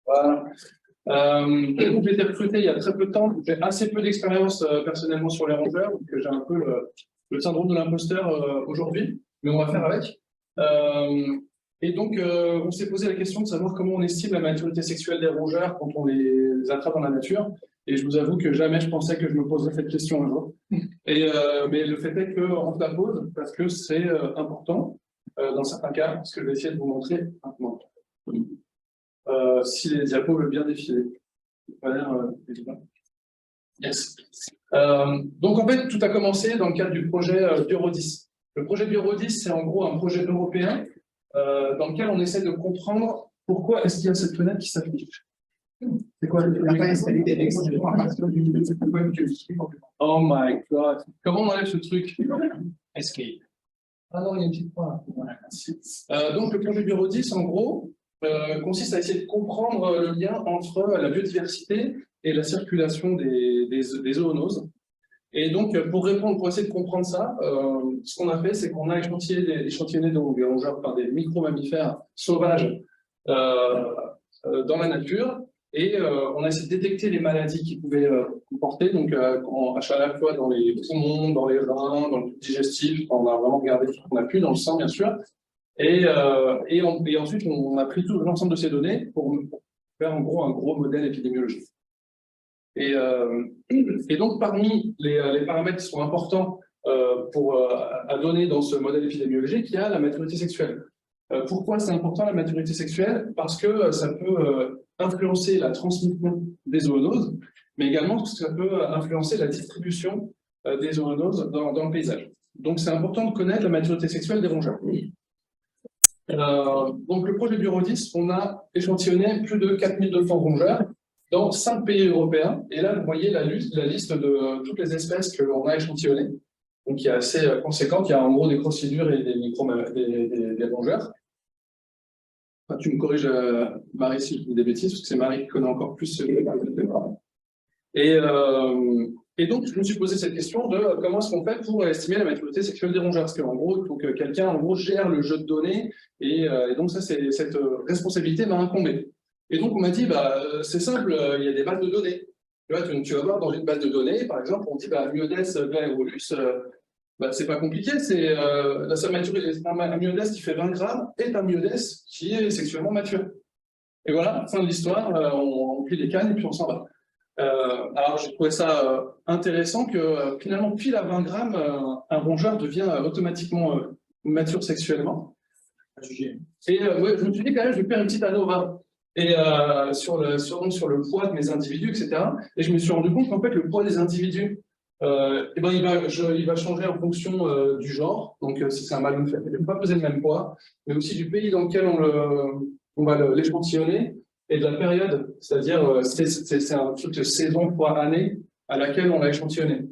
Voilà. Donc, j'ai été recruté il y a très peu de temps. J'ai assez peu d'expérience personnellement sur les rongeurs, donc j'ai un peu le syndrome de l'imposteur aujourd'hui, mais on va faire avec. Et donc, on s'est posé la question de savoir comment on estime la maturité sexuelle des rongeurs quand on les attrape dans la nature. Et je vous avoue que jamais je pensais que je me poserais cette question un jour. Mais le fait est qu'on se la pose parce que c'est important dans certains cas, parce que je vais essayer de vous montrer maintenant. Si les diapos veulent bien défiler. Yes. Donc en fait, tout a commencé dans le cadre du projet Bureau-10. Le projet Bureau-10, c'est en gros un projet européen dans lequel on essaie de comprendre pourquoi est-ce qu'il y a cette fenêtre qui s'affiche. C'est quoi Oh my god. Comment on enlève ce truc? Escape. Ah non, il y a une petite croix. Voilà, merci. Donc le projet Bureau 10, en gros, consiste à essayer de comprendre le lien entre la biodiversité et la circulation des zoonoses. Et donc, pour essayer de comprendre ça, ce qu'on a fait, c'est qu'on a échantillonné donc, des rongeurs par des micro-mammifères sauvages dans la nature. Et on a essayé de détecter les maladies qu'ils pouvaient comporter, donc à chaque fois dans les poumons, dans les reins, dans le digestif. On a vraiment regardé tout ce qu'on a pu, dans le sang bien sûr. Et ensuite, on a pris tout l'ensemble de ces données pour faire en gros un gros modèle épidémiologique. Et donc, parmi les paramètres qui sont importants à donner dans ce modèle épidémiologique, il y a la maturité sexuelle. Pourquoi c'est important la maturité sexuelle? Parce que ça peut influencer la transmission des zoonoses, mais également parce que ça peut influencer la distribution des zoonoses dans le paysage. Donc c'est important de connaître la maturité sexuelle des rongeurs. Donc le projet Bureau 10, on a échantillonné plus de 4200 rongeurs dans 5 pays européens. Et là, vous voyez la liste de toutes les espèces que l'on a échantillonnées, donc qui est assez conséquente. Il y a en gros des crocodiliens et des rongeurs. Enfin, tu me corriges, Marie, si je dis des bêtises, parce que c'est Marie qui connaît encore plus ce et donc, je me suis posé cette question de comment est-ce qu'on fait pour estimer la maturité sexuelle des rongeurs. Parce qu'en gros, il faut que quelqu'un en gros, gère le jeu de données, et donc ça, cette responsabilité m'a incombé. Et donc, on m'a dit, bah, c'est simple, il y a des bases de données. Tu vas voir dans une base de données, par exemple, on dit, bah, Myodes glaeolus, bah, c'est pas compliqué, c'est la seule maturité, un myodes qui fait 20 grammes est un myodes qui est sexuellement mature. Et voilà, fin de l'histoire, on remplit les cannes et puis on s'en va. Alors j'ai trouvé ça intéressant que finalement, pile à 20 grammes, un rongeur devient automatiquement mature sexuellement. Et ouais, je me suis dit quand même, je vais faire une petite ANOVA. Et sur le poids de mes individus, etc. Et je me suis rendu compte qu'en fait, le poids des individus, eh ben, il va changer en fonction du genre. Donc, si c'est un mâle ou une femelle, il ne va pas peser le même poids, mais aussi du pays dans lequel on va l'échantillonner et de la période, c'est-à-dire c'est un truc de saison fois année à laquelle on l'a échantillonné.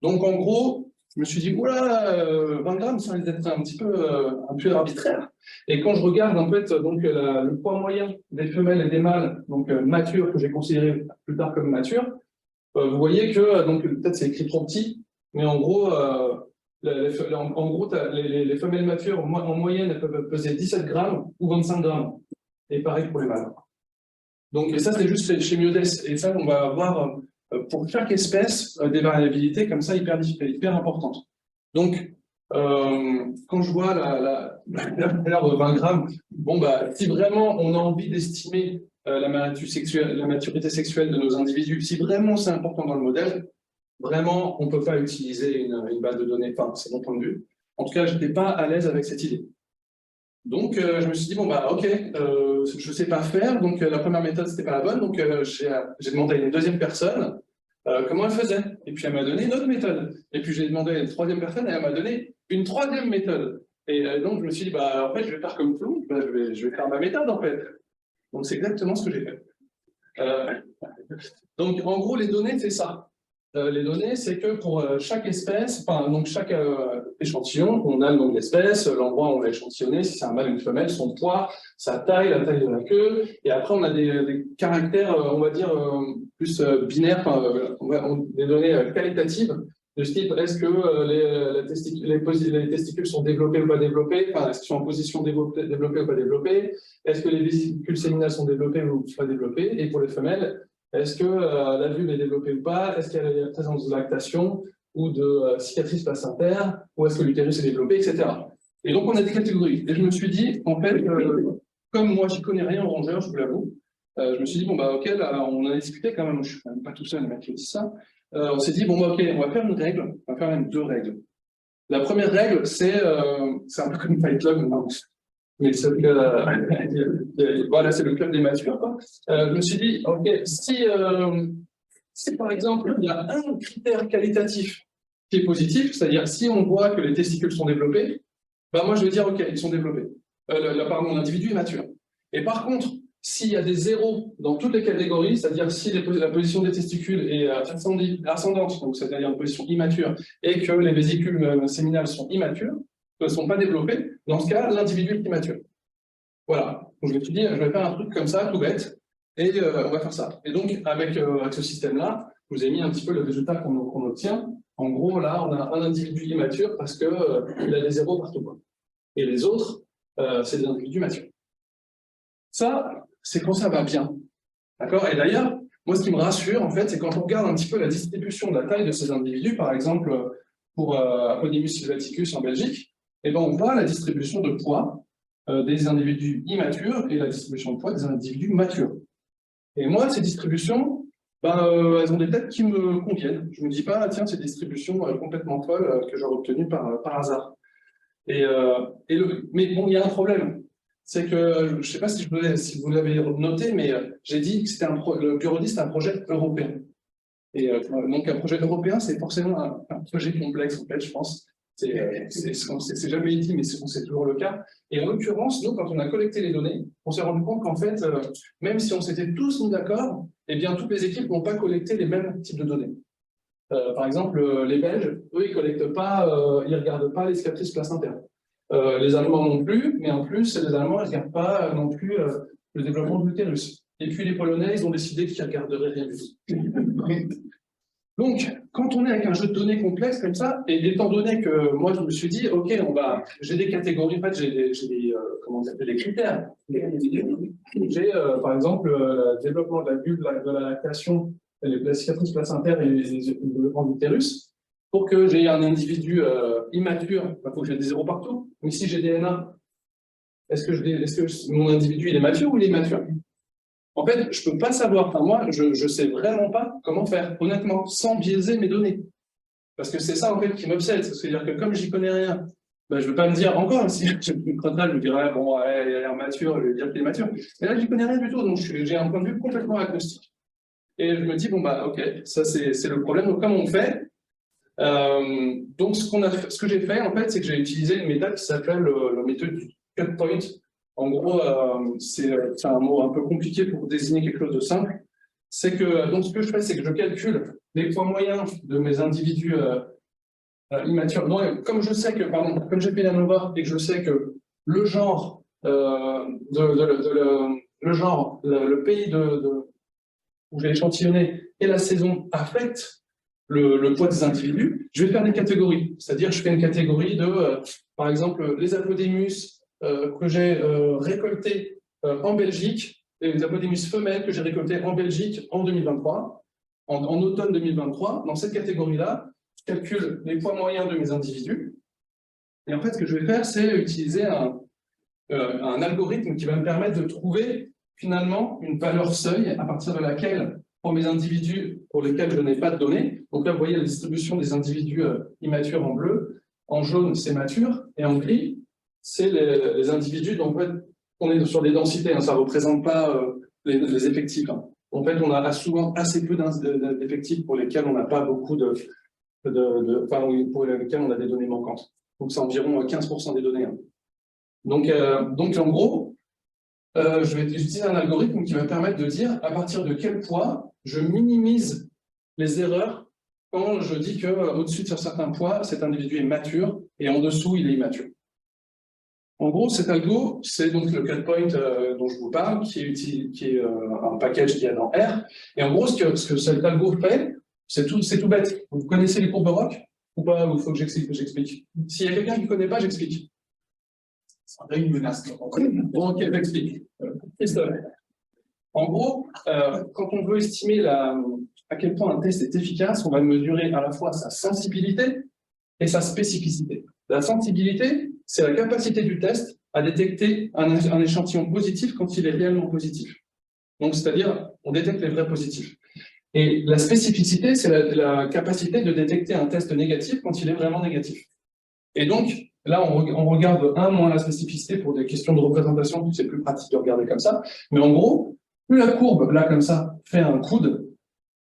Donc, en gros, je me suis dit, oula, 20 grammes, ça risque d'être un petit peu arbitraire. Et quand je regarde en fait donc le poids moyen des femelles et des mâles, donc matures que j'ai considéré plus tard comme matures, vous voyez que donc peut-être c'est écrit trop petit, mais en gros, les femelles matures en moyenne elles peuvent peser 17 grammes ou 25 grammes. Et pareil pour les mâles. Donc et ça c'est juste chez Myodes. Et ça on va avoir pour chaque espèce des variabilités comme ça hyper importantes. Donc quand je vois la valeur de 20 grammes, bon bah si vraiment on a envie d'estimer la maturité sexuelle de nos individus, si vraiment c'est important dans le modèle, vraiment on ne peut pas utiliser une base de données, enfin c'est mon point de vue. En tout cas, je n'étais pas à l'aise avec cette idée. Donc je me suis dit, bon bah ok, je ne sais pas faire, donc la première méthode c'était pas la bonne, donc j'ai demandé à une deuxième personne comment elle faisait. Et puis elle m'a donné une autre méthode. Et puis j'ai demandé à une troisième personne et elle m'a donné une troisième méthode. Et donc je me suis dit, bah en fait je vais faire comme tout le monde, bah, je vais faire ma méthode en fait. Donc c'est exactement ce que j'ai fait. Donc en gros les données c'est ça. Les données c'est que pour chaque espèce, enfin donc chaque échantillon, on a le nom de l'espèce, l'endroit où on l'a échantillonné, si c'est un mâle ou une femelle, son poids, sa taille, la taille de la queue, et après on a des caractères, on va dire plus binaires, des données qualitatives de ce type, est-ce que les testicules sont développés ou pas développés, enfin, est-ce qu'ils sont en position développée ou pas développée, est-ce que les vésicules séminales sont développées ou pas développées, et pour les femelles, est-ce que la vulve est développée ou pas, est-ce qu'il y a la présence de lactation ou de cicatrices placentaires, ou est-ce que l'utérus est développé, etc. Et donc on a des catégories. Et je me suis dit, en fait, comme moi j'y connais rien en rongeur, je vous l'avoue, je me suis dit, bon bah ok, là, on en a discuté quand même, je suis quand même pas tout seul, les mecs qui disent ça. On s'est dit, bon bah ok, on va faire une règle, on va faire même 2 règles. La première règle, c'est un peu comme Fight Club, mais voilà, c'est le club des matures, quoi. Je me suis dit, ok, si par exemple il y a un critère qualitatif qui est positif, c'est-à-dire si on voit que les testicules sont développés, ben moi je vais dire ok, ils sont développés. Pardon, l'individu est mature. Et par contre, s'il y a des zéros dans toutes les catégories, c'est-à-dire si la position des testicules est ascendante, donc c'est-à-dire une position immature, et que les vésicules séminales sont immatures, ne sont pas développées, dans ce cas, l'individu est immature. Voilà. Donc je me suis dit, je vais faire un truc comme ça, tout bête, et on va faire ça. Et donc, avec ce système-là, je vous ai mis un petit peu le résultat qu'on obtient. En gros, là, on a un individu immature parce qu'il a des zéros partout, quoi. Et les autres, c'est des individus matures. Ça, c'est quand ça va bien. D'accord? Et d'ailleurs, moi, ce qui me rassure, en fait, c'est quand on regarde un petit peu la distribution de la taille de ces individus, par exemple, pour Apodymus sylvaticus en Belgique, et ben, on voit la distribution de poids des individus immatures et la distribution de poids des individus matures. Et moi, ces distributions, elles ont des têtes qui me conviennent. Je ne me dis pas, tiens, c'est des distributions complètement folles que j'aurais obtenues par hasard. Mais bon, il y a un problème. C'est que, je ne sais pas si vous l'avez noté, mais j'ai dit que le Burodi, c'est un projet européen. Et donc, un projet européen, c'est forcément un projet complexe, en fait, je pense. C'est jamais dit, mais c'est toujours le cas. Et en l'occurrence, nous, quand on a collecté les données, on s'est rendu compte qu'en fait, même si on s'était tous mis d'accord, eh bien, toutes les équipes n'ont pas collecté les mêmes types de données. Par exemple, les Belges, eux, ils collectent pas, ils regardent pas les cicatrices placentaires. Les Allemands non plus, mais en plus, les Allemands ne regardent pas non plus le développement de l'utérus. Et puis les Polonais, ils ont décidé qu'ils ne regarderaient rien du tout. Donc, quand on est avec un jeu de données complexe comme ça, et étant donné que moi je me suis dit, ok, j'ai des catégories, en fait, j'ai des critères. J'ai par exemple le développement de la vulve, de la lactation, la cicatrice placentaire et le développement de l'utérus. Pour que j'ai un individu immature, il faut que j'ai des zéros partout. Mais si j'ai des NA, est-ce que mon individu il est mature ou il est immature? En fait, je ne peux pas savoir. Enfin, moi, je ne sais vraiment pas comment faire, honnêtement, sans biaiser mes données. Parce que c'est ça, en fait, qui m'obsède. C'est-à-dire que comme j'y connais rien, je ne vais pas me dire encore, si je me crotte, je me dirais, bon, ouais, il a l'air mature, je vais dire qu'il est mature. Mais là, j'y connais rien du tout, donc j'ai un point de vue complètement agnostique. Et je me dis, bon, ok, ça, c'est le problème. Donc, comment on fait? Donc, ce que j'ai fait, en fait, c'est que j'ai utilisé une méthode qui s'appelle la méthode du cut point. En gros, c'est un mot un peu compliqué pour désigner quelque chose de simple. C'est que, donc, ce que je fais, c'est que je calcule les poids moyens de mes individus immatures. Non, comme je sais que, pardon, comme j'ai fait la NOVA et que je sais que le genre, le pays où j'ai échantillonné et la saison affectent le poids des individus, je vais faire des catégories. C'est-à-dire, je fais une catégorie de, par exemple, les Apodymus que j'ai récoltés en Belgique, et les Apodymus femelles que j'ai récoltés en Belgique en 2023, en automne 2023. Dans cette catégorie-là, je calcule les poids moyens de mes individus. Et en fait, ce que je vais faire, c'est utiliser un algorithme qui va me permettre de trouver finalement une valeur seuil à partir de laquelle, pour mes individus pour lesquels je n'ai pas de données, donc là vous voyez la distribution des individus immatures en bleu, en jaune c'est mature, et en gris c'est les individus, donc en fait on est sur des densités, hein, ça ne représente pas les effectifs. Hein. En fait on a souvent assez peu d'effectifs pour lesquels on n'a pas beaucoup enfin pour lesquels on a des données manquantes. Donc c'est environ 15% des données. Hein. Donc en gros, je vais utiliser un algorithme qui va me permettre de dire à partir de quel poids je minimise les erreurs quand je dis qu'au-dessus de certains poids, cet individu est mature et en dessous, il est immature. En gros, cet algo, c'est donc le cut point dont je vous parle, qui est un package qu'il y a dans R. Et en gros, ce que cet algo fait, c'est tout bête. Vous connaissez les courbes Baroque? Ou pas, ou il faut que j'explique. S'il y a quelqu'un qui ne connaît pas, j'explique. Ça serait une menace. Bon, ok, j'explique. Christophe. En gros, quand on veut estimer à quel point un test est efficace, on va mesurer à la fois sa sensibilité et sa spécificité. La sensibilité, c'est la capacité du test à détecter un échantillon positif quand il est réellement positif. Donc, c'est-à-dire, on détecte les vrais positifs. Et la spécificité, c'est la capacité de détecter un test négatif quand il est vraiment négatif. Et donc, là, on regarde moins la spécificité pour des questions de représentation, c'est plus pratique de regarder comme ça. Mais en gros, plus la courbe, là, comme ça, fait un coude,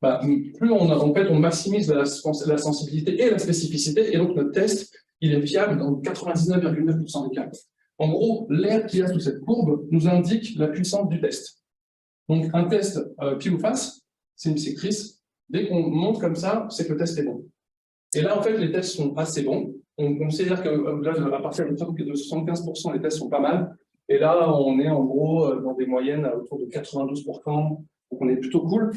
bah, plus on maximise la sensibilité et la spécificité, et donc notre test, il est fiable dans 99,9% des cas. En gros, l'air qu'il y a sous cette courbe nous indique la puissance du test. Donc, un test pile ou face, c'est une sécrice. Dès qu'on monte comme ça, c'est que le test est bon. Et là, en fait, les tests sont assez bons. On considère que là, à partir de 75%, les tests sont pas mal. Et là, on est en gros dans des moyennes autour de 92%. Donc, on est plutôt cool.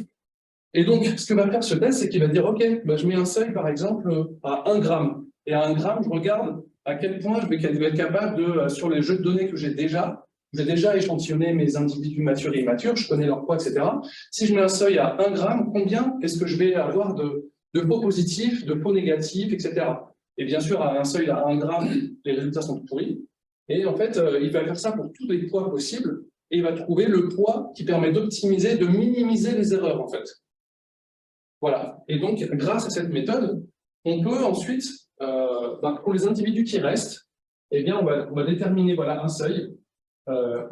Et donc, ce que va faire ce test, c'est qu'il va dire, OK, bah, je mets un seuil, par exemple, à 1 gramme. Et à 1 gramme, je regarde à quel point je vais être capable de, sur les jeux de données que j'ai déjà échantillonné mes individus matures et immatures, je connais leur poids, etc. Si je mets un seuil à 1 gramme, combien est-ce que je vais avoir de faux positifs, de faux négatifs, etc. Et bien sûr, à un seuil à 1 gramme, les résultats sont pourris. Et en fait, il va faire ça pour tous les poids possibles, et il va trouver le poids qui permet d'optimiser, de minimiser les erreurs, en fait. Voilà. Et donc, grâce à cette méthode, on peut ensuite, pour les individus qui restent, eh bien, on va déterminer voilà, un seuil.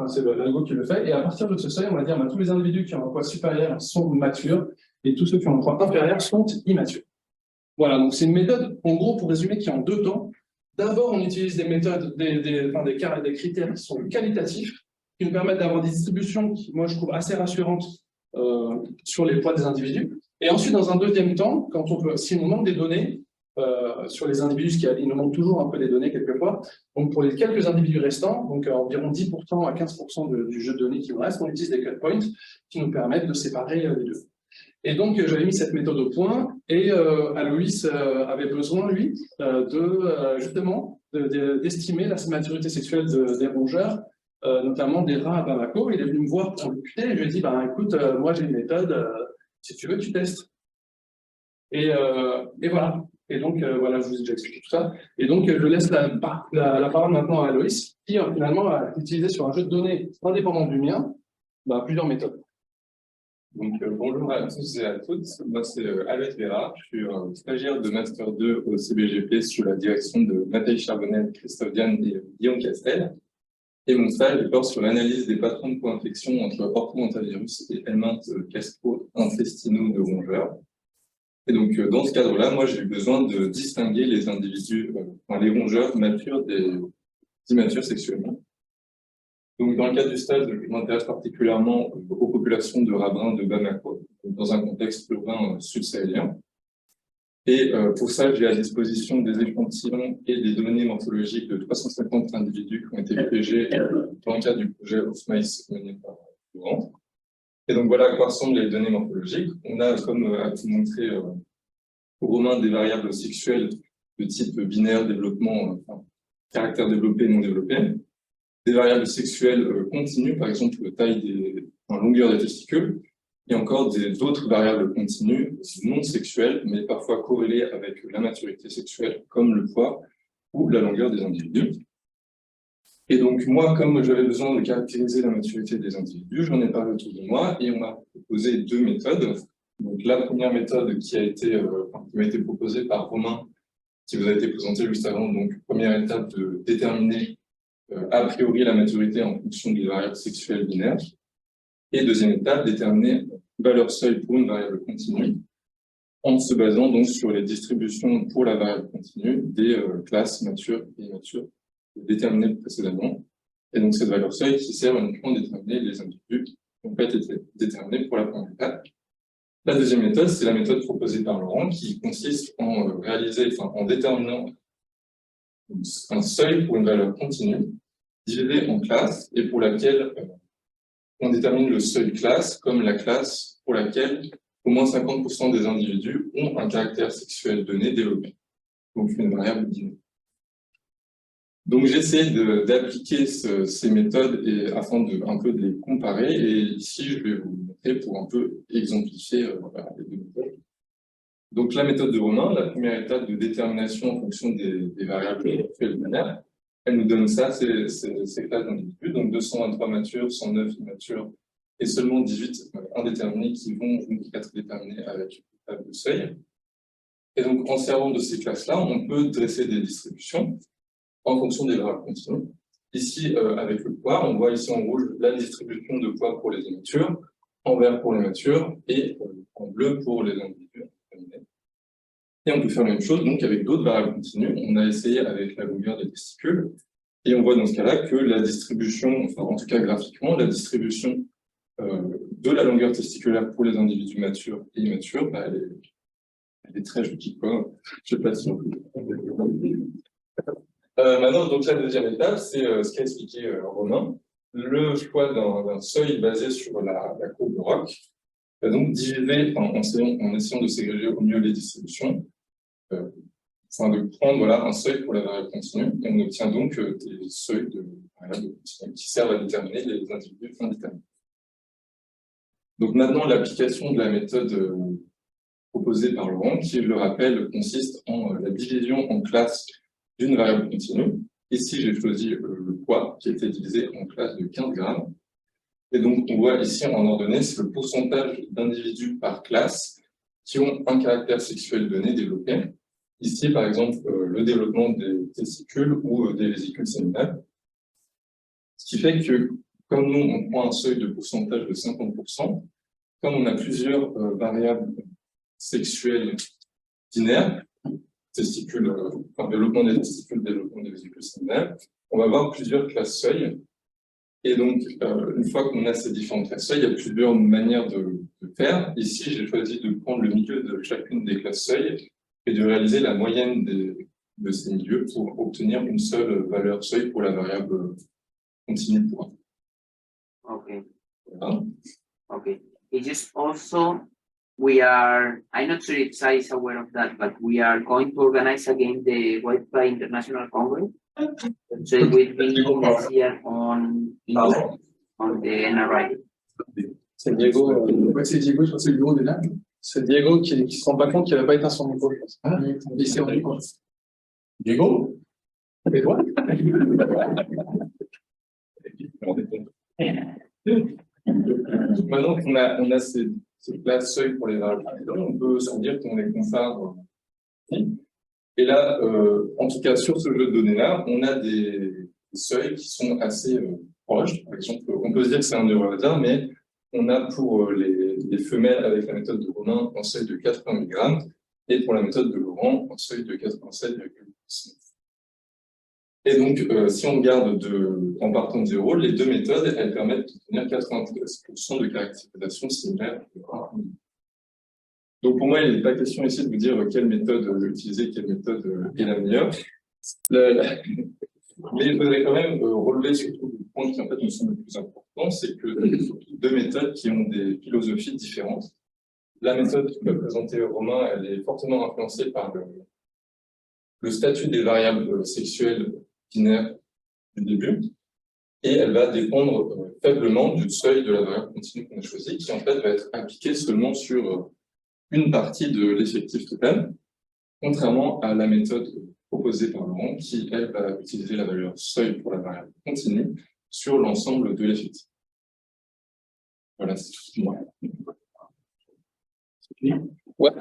C'est l'algo qui le fait. Et à partir de ce seuil, on va dire tous les individus qui ont un poids supérieur sont matures et tous ceux qui ont un poids inférieur sont immatures. Voilà, donc c'est une méthode, en gros, pour résumer, qui est en 2 temps. D'abord, on utilise des méthodes, des critères qui sont qualitatifs, qui nous permettent d'avoir des distributions qui, moi, je trouve assez rassurantes sur les poids des individus. Et ensuite, dans un deuxième temps, si on manque des données sur les individus, il nous manque toujours un peu des données quelquefois, donc pour les quelques individus restants, donc environ 10% à 15% du jeu de données qui nous reste, on utilise des cut points qui nous permettent de séparer les deux. Et donc, j'avais mis cette méthode au point, et Aloïs avait besoin, lui, justement, d'estimer la maturité sexuelle des rongeurs, notamment des rats à Bamako. Il est venu me voir pour discuter, et je lui ai dit, écoute, moi j'ai une méthode, si tu veux, tu testes. Et voilà. Et donc, voilà, je vous ai déjà expliqué tout ça. Et donc, je laisse la parole maintenant à Aloïs, qui finalement a utilisé sur un jeu de données indépendant du mien, plusieurs méthodes. Donc, bonjour à tous et à toutes. Moi, c'est Aloïs Vera. Je suis stagiaire de Master 2 au CBGP sous la direction de Nathalie Charbonnet, Christophe Diane et Guillaume Castel. Et mon stage porte sur l'analyse des patrons de co-infection entre orthomontavirus et helminthes gastro-intestinaux de rongeurs. Et donc, dans ce cadre-là, moi, j'ai eu besoin de distinguer les individus, les rongeurs matures des immatures sexuellement. Donc, dans le cadre du stage, je m'intéresse particulièrement aux populations de rabbins de Bamako, dans un contexte urbain sud-sahélien. Et pour ça, j'ai à disposition des échantillons et des données morphologiques de 350 individus qui ont été piégés dans le cadre du projet OFMICE mené par Laurent. Et donc, voilà à quoi ressemblent les données morphologiques. On a, comme a pu montrer Romain, des variables sexuelles de type binaire, développement, caractère développé et non développé. Des variables sexuelles continues, par exemple longueur des testicules, et encore d'autres variables continues, non sexuelles, mais parfois corrélées avec la maturité sexuelle, comme le poids ou la longueur des individus. Et donc, moi, comme j'avais besoin de caractériser la maturité des individus, j'en ai parlé autour de moi, et on m'a proposé 2 méthodes. Donc, la première méthode qui m'a été proposée par Romain, qui vous a été présentée juste avant, donc, première étape de déterminer a priori la maturité en fonction des variables sexuelles binaires. Et deuxième étape, déterminer valeur seuil pour une variable continue, en se basant donc sur les distributions pour la variable continue des classes matures et immatures déterminées précédemment. Et donc cette valeur seuil qui sert uniquement à déterminer les individus qui ont pas été déterminés pour la première étape. La deuxième méthode, c'est la méthode proposée par Laurent, qui consiste en déterminant un seuil pour une valeur continue, divisé en classes, et pour laquelle on détermine le seuil classe comme la classe pour laquelle au moins 50% des individus ont un caractère sexuel donné développé. donc une variable binaire. Donc j'essaie d'appliquer ces méthodes afin un peu de les comparer, et ici je vais vous montrer pour un peu exemplifier voilà, les deux méthodes. Donc la méthode de Romain, la première étape de détermination en fonction des variables binaires, elle nous donne ça, ces classes d'individus, donc 223 matures, 109 immatures et seulement 18 indéterminés qui vont donc être déterminés avec une table de seuil. Et donc en servant de ces classes-là, on peut dresser des distributions en fonction des variables continues. Ici, avec le poids, on voit ici en rouge la distribution de poids pour les immatures, en vert pour les matures et en bleu pour les individus. Et on peut faire la même chose donc avec d'autres variables continues. On a essayé avec la longueur des testicules, et on voit dans ce cas-là que la distribution, enfin en tout cas graphiquement, la distribution de la longueur testiculaire pour les individus matures et immatures, bah, elle est très jolie, quoi. Je sais pas si on peut. Maintenant, donc la deuxième étape, c'est ce qu'a expliqué Romain, le choix d'un seuil basé sur la courbe de Roch, donc diviser en essayant de ségréger au mieux les distributions, afin de prendre voilà, un seuil pour la variable continue, et on obtient donc des seuils de variables continues qui servent à déterminer les individus indéterminés. Donc maintenant, l'application de la méthode proposée par Laurent, qui, je le rappelle, consiste en la division en classes d'une variable continue. Ici, j'ai choisi le poids, qui était divisé en classes de 15 grammes. Et donc, on voit ici en ordonnée, c'est le pourcentage d'individus par classe qui ont un caractère sexuel donné développé. Ici, par exemple, le développement des testicules ou des vésicules séminales. Ce qui fait que, comme nous, on prend un seuil de pourcentage de 50%, comme on a plusieurs variables sexuelles binaires, testicules, enfin, développement des testicules, développement des vésicules séminales, on va avoir plusieurs classes seuils. Et donc, une fois qu'on a ces différentes classes seuils, il y a plusieurs manières de faire. Ici, j'ai choisi de prendre le milieu de chacune des classes seuils et de réaliser la moyenne de ces milieux pour obtenir une seule valeur seuil pour la variable continue pour 1. Okay. Voilà. Okay. It just also I'm not sure if Sai is aware of that, but we are going to organize again the Wi-Fi International Congress. So it will be next year on the NRI. C'est Diego, c'est Diego, je crois que c'est le bureau des nains. C'est Diego qui ne se rend pas compte qu'il n'avait pas éteint son micro, je pense. Ah, il s'est rendu compte. Diego? Et toi? Maintenant qu'on a ces classes seuil pour les variables, on peut se dire qu'on les compare. Et là, en tout cas, sur ce jeu de données-là, on a des seuils qui sont assez proches. Par exemple, on peut se dire que c'est un euro hasard, mais on a pour les femelles avec la méthode de Romain un seuil de 80 mg et pour la méthode de Laurent un seuil de 87,9. Et donc, si on regarde en partant de 0, les deux méthodes, elles permettent d'obtenir 93% de caractérisation similaire. Donc, pour moi, il n'est pas question ici de vous dire quelle méthode utiliser, quelle méthode est la meilleure. Mais je voudrais quand même relever surtout le point qui en fait me semble le plus important, c'est que surtout deux méthodes qui ont des philosophies différentes. La méthode que va présenter Romain, elle est fortement influencée par le statut des variables sexuelles binaires du début, et elle va dépendre faiblement du seuil de la variable continue qu'on a choisi, qui en fait va être appliqué seulement sur une partie de l'effectif total, contrairement à la méthode proposée par Laurent, qui, elle, va utiliser la valeur seuil pour la variable continue sur l'ensemble de l'effectif. Voilà, c'est tout. Ouais.